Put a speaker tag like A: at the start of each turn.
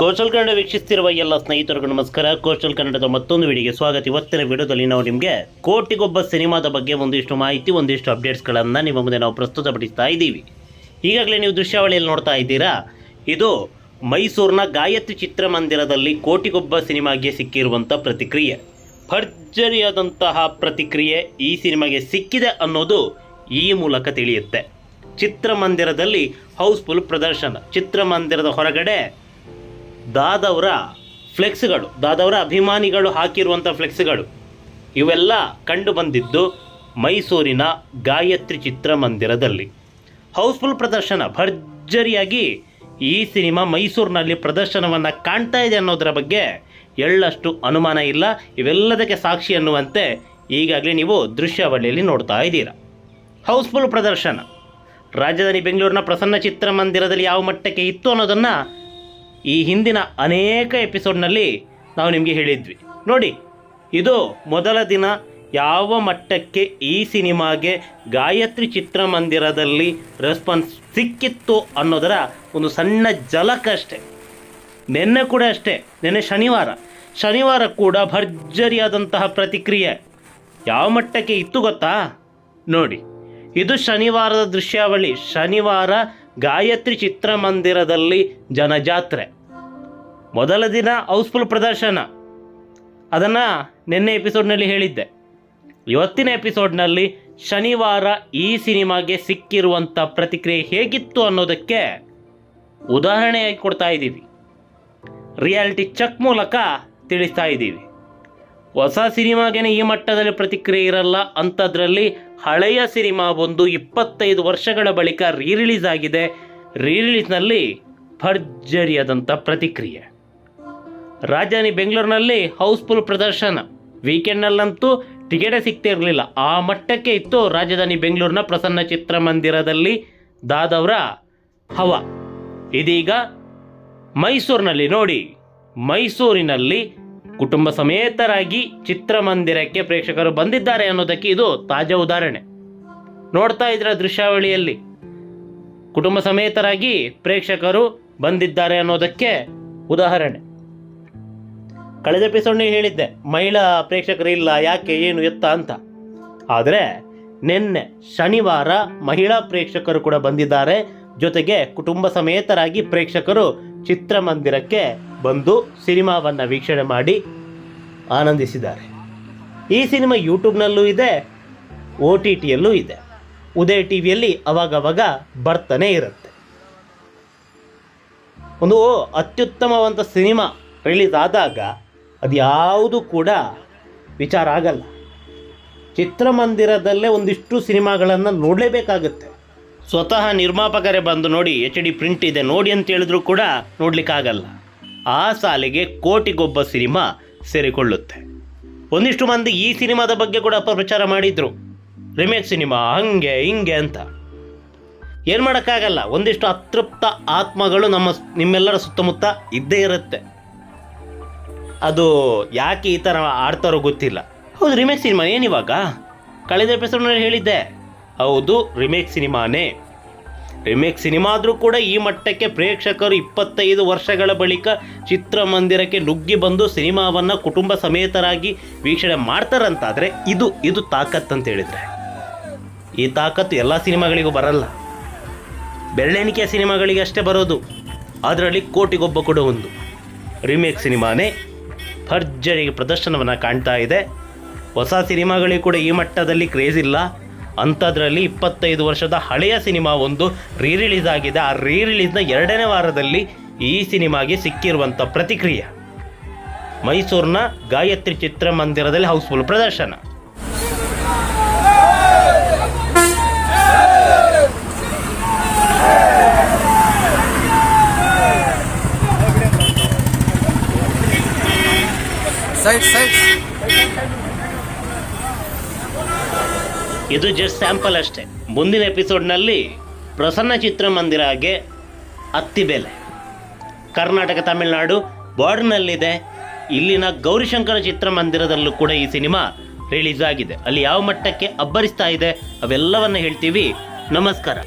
A: Coastal Kannada ವೀಕ್ಷಿಸ್ತಿರುವ ಎಲ್ಲ ಸ್ನೇಹಿತರಿಗೂ ನಮಸ್ಕಾರ. ಕೋಸ್ಟಲ್ ಕನ್ನಡದ ಮತ್ತೊಂದು ವಿಡಿಯೋಗೆ ಸ್ವಾಗತ. ಇವತ್ತಿನ ವಿಡಿಯೋದಲ್ಲಿ ನಾವು ನಿಮಗೆ ಕೋಟಿಗೊಬ್ಬ ಸಿನಿಮಾದ ಬಗ್ಗೆ ಒಂದಿಷ್ಟು ಮಾಹಿತಿ, ಒಂದಿಷ್ಟು ಅಪ್ಡೇಟ್ಸ್ಗಳನ್ನು ನಿಮ್ಮ ಮುಂದೆ ನಾವು ಪ್ರಸ್ತುತಪಡಿಸ್ತಾ ಇದ್ದೀವಿ. ಈಗಾಗಲೇ ನೀವು ದೃಶ್ಯಾವಳಿಯಲ್ಲಿ ನೋಡ್ತಾ ಇದ್ದೀರಾ. ಇದು ಮೈಸೂರಿನ ಗಾಯತ್ರಿ ಚಿತ್ರಮಂದಿರದಲ್ಲಿ ಕೋಟಿಗೊಬ್ಬ ಸಿನಿಮಾಗೆ ಸಿಕ್ಕಿರುವಂಥ ಪ್ರತಿಕ್ರಿಯೆ. ಭರ್ಜರಿಯಾದಂತಹ ಪ್ರತಿಕ್ರಿಯೆ ಈ ಸಿನಿಮಾಗೆ ಸಿಕ್ಕಿದೆ ಅನ್ನೋದು ಈ ಮೂಲಕ ತಿಳಿಯುತ್ತೆ. ಚಿತ್ರಮಂದಿರದಲ್ಲಿ ಹೌಸ್ಫುಲ್ ಪ್ರದರ್ಶನ. ಚಿತ್ರಮಂದಿರದ ಹೊರಗಡೆ ದಾದವರ ಫ್ಲೆಕ್ಸ್ಗಳು, ದಾದವರ ಅಭಿಮಾನಿಗಳು ಹಾಕಿರುವಂಥ ಫ್ಲೆಕ್ಸ್ಗಳು ಇವೆಲ್ಲ ಕಂಡು ಬಂದಿದ್ದು ಮೈಸೂರಿನ ಗಾಯತ್ರಿ ಚಿತ್ರಮಂದಿರದಲ್ಲಿ. ಹೌಸ್ಫುಲ್ ಪ್ರದರ್ಶನ, ಭರ್ಜರಿಯಾಗಿ ಈ ಸಿನಿಮಾ ಮೈಸೂರಿನಲ್ಲಿ ಪ್ರದರ್ಶನವನ್ನು ಕಾಣ್ತಾ ಇದೆ ಅನ್ನೋದರ ಬಗ್ಗೆ ಎಳ್ಳಷ್ಟು ಅನುಮಾನ ಇಲ್ಲ. ಇವೆಲ್ಲದಕ್ಕೆ ಸಾಕ್ಷಿ ಅನ್ನುವಂತೆ ಈಗಾಗಲೇ ನೀವು ದೃಶ್ಯಾವಳಿಯಲ್ಲಿ ನೋಡ್ತಾ ಇದ್ದೀರಾ. ಹೌಸ್ಫುಲ್ ಪ್ರದರ್ಶನ ರಾಜಧಾನಿ ಬೆಂಗಳೂರಿನ ಪ್ರಸನ್ನ ಚಿತ್ರಮಂದಿರದಲ್ಲಿ ಯಾವ ಮಟ್ಟಕ್ಕೆ ಇತ್ತು ಅನ್ನೋದನ್ನು ಈ ಹಿಂದಿನ ಅನೇಕ ಎಪಿಸೋಡ್ನಲ್ಲಿ ನಾವು ನಿಮಗೆ ಹೇಳಿದ್ವಿ. ನೋಡಿ, ಇದು ಮೊದಲ ದಿನ ಯಾವ ಮಟ್ಟಕ್ಕೆ ಈ ಸಿನಿಮಾಗೆ ಗಾಯತ್ರಿ ಚಿತ್ರಮಂದಿರದಲ್ಲಿ ರೆಸ್ಪಾನ್ಸ್ ಸಿಕ್ಕಿತ್ತು ಅನ್ನೋದರ ಒಂದು ಸಣ್ಣ ಝಲಕ್ ಅಷ್ಟೆ. ನಿನ್ನೆ ಕೂಡ ಅಷ್ಟೇ, ನಿನ್ನೆ ಶನಿವಾರ ಕೂಡ ಭರ್ಜರಿಯಾದಂತಹ ಪ್ರತಿಕ್ರಿಯೆ ಯಾವ ಮಟ್ಟಕ್ಕೆ ಇತ್ತು ಗೊತ್ತಾ? ನೋಡಿ, ಇದು ಶನಿವಾರದ ದೃಶ್ಯಾವಳಿ. ಶನಿವಾರ ಗಾಯತ್ರಿ ಚಿತ್ರಮಂದಿರದಲ್ಲಿ ಜನಜಾತ್ರೆ. ಮೊದಲ ದಿನ ಹೌಸ್ಫುಲ್ ಪ್ರದರ್ಶನ, ಅದನ್ನು ನಿನ್ನೆ ಎಪಿಸೋಡ್ನಲ್ಲಿ ಹೇಳಿದ್ದೆ. ಇವತ್ತಿನ ಎಪಿಸೋಡ್ನಲ್ಲಿ ಶನಿವಾರ ಈ ಸಿನಿಮಾಗೆ ಸಿಕ್ಕಿರುವಂಥ ಪ್ರತಿಕ್ರಿಯೆ ಹೇಗಿತ್ತು ಅನ್ನೋದಕ್ಕೆ ಉದಾಹರಣೆಯಾಗಿ ಕೊಡ್ತಾ ಇದ್ದೀವಿ. ರಿಯಾಲಿಟಿ ಚೆಕ್ ಮೂಲಕ ತಿಳಿಸ್ತಾ ಇದ್ದೀವಿ. ಹೊಸ ಸಿನಿಮಾಗೇನೆ ಈ ಮಟ್ಟದಲ್ಲಿ ಪ್ರತಿಕ್ರಿಯೆ ಇರಲ್ಲ. ಅಂಥದ್ರಲ್ಲಿ ಹಳೆಯ ಸಿನಿಮಾ ಒಂದು 25 ವರ್ಷಗಳ ಬಳಿಕ ರೀರಿಲೀಸ್ ಆಗಿದೆ. ರೀರಿಲೀಸ್ನಲ್ಲಿ ಭರ್ಜರಿಯಾದಂಥ ಪ್ರತಿಕ್ರಿಯೆ. ರಾಜಧಾನಿ ಬೆಂಗಳೂರಿನಲ್ಲಿ ಹೌಸ್ಫುಲ್ ಪ್ರದರ್ಶನ. ವೀಕೆಂಡ್ನಲ್ಲಂತೂ ಟಿಕೆಟೇ ಸಿಗ್ತಾ ಇರಲಿಲ್ಲ, ಆ ಮಟ್ಟಕ್ಕೆ ಇತ್ತು ರಾಜಧಾನಿ ಬೆಂಗಳೂರಿನ ಪ್ರಸನ್ನ ಚಿತ್ರಮಂದಿರದಲ್ಲಿ ದಾದವರ ಹವಾ. ಇದೀಗ ಮೈಸೂರಿನಲ್ಲಿ ನೋಡಿ, ಮೈಸೂರಿನಲ್ಲಿ ಕುಟುಂಬ ಸಮೇತರಾಗಿ ಚಿತ್ರಮಂದಿರಕ್ಕೆ ಪ್ರೇಕ್ಷಕರು ಬಂದಿದ್ದಾರೆ ಅನ್ನೋದಕ್ಕೆ ಇದು ತಾಜಾ ಉದಾಹರಣೆ. ನೋಡ್ತಾ ಇದ್ರ ದೃಶ್ಯಾವಳಿಯಲ್ಲಿ ಕುಟುಂಬ ಸಮೇತರಾಗಿ ಪ್ರೇಕ್ಷಕರು ಬಂದಿದ್ದಾರೆ ಅನ್ನೋದಕ್ಕೆ ಉದಾಹರಣೆ. ಕಳೆದ ಎಪಿಸೋಡ್ನೇ ಹೇಳಿದ್ದೆ, ಮಹಿಳಾ ಪ್ರೇಕ್ಷಕರು ಇಲ್ಲ, ಯಾಕೆ, ಏನು, ಎತ್ತ ಅಂತ. ಆದರೆ ನಿನ್ನೆ ಶನಿವಾರ ಮಹಿಳಾ ಪ್ರೇಕ್ಷಕರು ಕೂಡ ಬಂದಿದ್ದಾರೆ. ಜೊತೆಗೆ ಕುಟುಂಬ ಸಮೇತರಾಗಿ ಪ್ರೇಕ್ಷಕರು ಚಿತ್ರಮಂದಿರಕ್ಕೆ ಬಂದು ಸಿನಿಮಾವನ್ನು ವೀಕ್ಷಣೆ ಮಾಡಿ ಆನಂದಿಸಿದ್ದಾರೆ. ಈ ಸಿನಿಮಾ ಯೂಟ್ಯೂಬ್ನಲ್ಲೂ ಇದೆ, OTTಯಲ್ಲೂ ಇದೆ. ಉದಯ ಟಿವಿಯಲ್ಲಿ ಅವಾಗವಾಗ ಬರ್ತಾನೆ ಇರುತ್ತೆ. ಒಂದು ಅತ್ಯುತ್ತಮವಂಥ ಸಿನಿಮಾ ರಿಲೀಸ್ ಆದಾಗ ಅದು ಯಾವುದು ಕೂಡ ವಿಚಾರ ಆಗಲ್ಲ. ಚಿತ್ರಮಂದಿರದಲ್ಲೇ ಒಂದಿಷ್ಟು ಸಿನಿಮಾಗಳನ್ನು ನೋಡಲೇಬೇಕಾಗುತ್ತೆ. ಸ್ವತಃ ನಿರ್ಮಾಪಕರೇ ಬಂದು ನೋಡಿ, HD ಪ್ರಿಂಟ್ ಇದೆ ನೋಡಿ ಅಂತ ಹೇಳಿದ್ರು ಕೂಡ ನೋಡಲಿಕ್ಕಾಗಲ್ಲ. ಆ ಸಾಲಿಗೆ ಕೋಟಿಗೊಬ್ಬ ಸಿನಿಮಾ ಸೇರಿಕೊಳ್ಳುತ್ತೆ. ಒಂದಿಷ್ಟು ಮಂದಿ ಈ ಸಿನಿಮಾದ ಬಗ್ಗೆ ಕೂಡ ಅಪಪ್ರಚಾರ ಮಾಡಿದ್ರು, ರಿಮೇಕ್ ಸಿನಿಮಾ ಹಂಗೆ ಹಿಂಗೆ ಅಂತ. ಏನು ಮಾಡೋಕ್ಕಾಗಲ್ಲ, ಒಂದಿಷ್ಟು ಅತೃಪ್ತ ಆತ್ಮಗಳು ನಿಮ್ಮೆಲ್ಲರ ಸುತ್ತಮುತ್ತ ಇದ್ದೇ ಇರುತ್ತೆ. ಅದು ಯಾಕೆ ಈ ಥರ ಆಡ್ತಾರೋ ಗೊತ್ತಿಲ್ಲ. ಹೌದು, ರಿಮೇಕ್ ಸಿನಿಮಾ ಏನಿವಾಗ? ಕಳೆದ ಎಪಿಸೋಡ್ನಲ್ಲಿ ಹೇಳಿದ್ದೆ, ಹೌದು ರಿಮೇಕ್ ಸಿನಿಮಾನೇ. ರಿಮೇಕ್ ಸಿನಿಮಾ ಆದರೂ ಕೂಡ ಈ ಮಟ್ಟಕ್ಕೆ ಪ್ರೇಕ್ಷಕರು 25 ವರ್ಷಗಳ ಬಳಿಕ ಚಿತ್ರಮಂದಿರಕ್ಕೆ ನುಗ್ಗಿ ಬಂದು ಸಿನಿಮಾವನ್ನು ಕುಟುಂಬ ಸಮೇತರಾಗಿ ವೀಕ್ಷಣೆ ಮಾಡ್ತಾರಂತಾದರೆ ಇದು ತಾಕತ್ತು ಅಂತ ಹೇಳಿದರೆ, ಈ ತಾಕತ್ತು ಎಲ್ಲ ಸಿನಿಮಾಗಳಿಗೂ ಬರಲ್ಲ. ಬೆರಳೆಣಿಕೆಯ ಸಿನಿಮಾಗಳಿಗೆ ಅಷ್ಟೇ ಬರೋದು. ಅದರಲ್ಲಿ ಕೋಟಿಗೊಬ್ಬ ಕೂಡ ಒಂದು ರಿಮೇಕ್ ಸಿನಿಮಾನೇ ಭರ್ಜರಿ ಪ್ರದರ್ಶನವನ್ನು ಕಾಣ್ತಾ ಇದೆ. ಹೊಸ ಸಿನಿಮಾಗಳಿಗೆ ಕೂಡ ಈ ಮಟ್ಟದಲ್ಲಿ ಕ್ರೇಜ್ ಇಲ್ಲ. ಅಂಥದ್ರಲ್ಲಿ 25 ವರ್ಷದ ಹಳೆಯ ಸಿನಿಮಾ ಒಂದು ರೀರಿಲೀಸ್ ಆಗಿದೆ. ಆ ರೀರಿಲೀಸ್ನ 2ನೇ ವಾರದಲ್ಲಿ ಈ ಸಿನಿಮಾಗೆ ಸಿಕ್ಕಿರುವಂಥ ಪ್ರತಿಕ್ರಿಯೆ. ಮೈಸೂರಿನ ಗಾಯತ್ರಿ ಚಿತ್ರಮಂದಿರದಲ್ಲಿ ಹೌಸ್ಫುಲ್ ಪ್ರದರ್ಶನ. ಇದು ಜಸ್ಟ್ ಸ್ಯಾಂಪಲ್ ಅಷ್ಟೇ. ಮುಂದಿನ ಎಪಿಸೋಡ್ನಲ್ಲಿ ಪ್ರಸನ್ನ ಚಿತ್ರಮಂದಿರಗೆ ಅತ್ತಿಬೇಲೆ, ಕರ್ನಾಟಕ ತಮಿಳುನಾಡು ಬಾರ್ಡರ್ನಲ್ಲಿದೆ. ಇಲ್ಲಿನ ಗೌರಿಶಂಕರ ಚಿತ್ರಮಂದಿರದಲ್ಲೂ ಕೂಡ ಈ ಸಿನಿಮಾ ರಿಲೀಸ್ ಆಗಿದೆ. ಅಲ್ಲಿ ಯಾವ ಮಟ್ಟಕ್ಕೆ ಅಬ್ಬರಿಸ್ತಾ ಇದೆ ಅವೆಲ್ಲವನ್ನು ಹೇಳ್ತೀವಿ. ನಮಸ್ಕಾರ.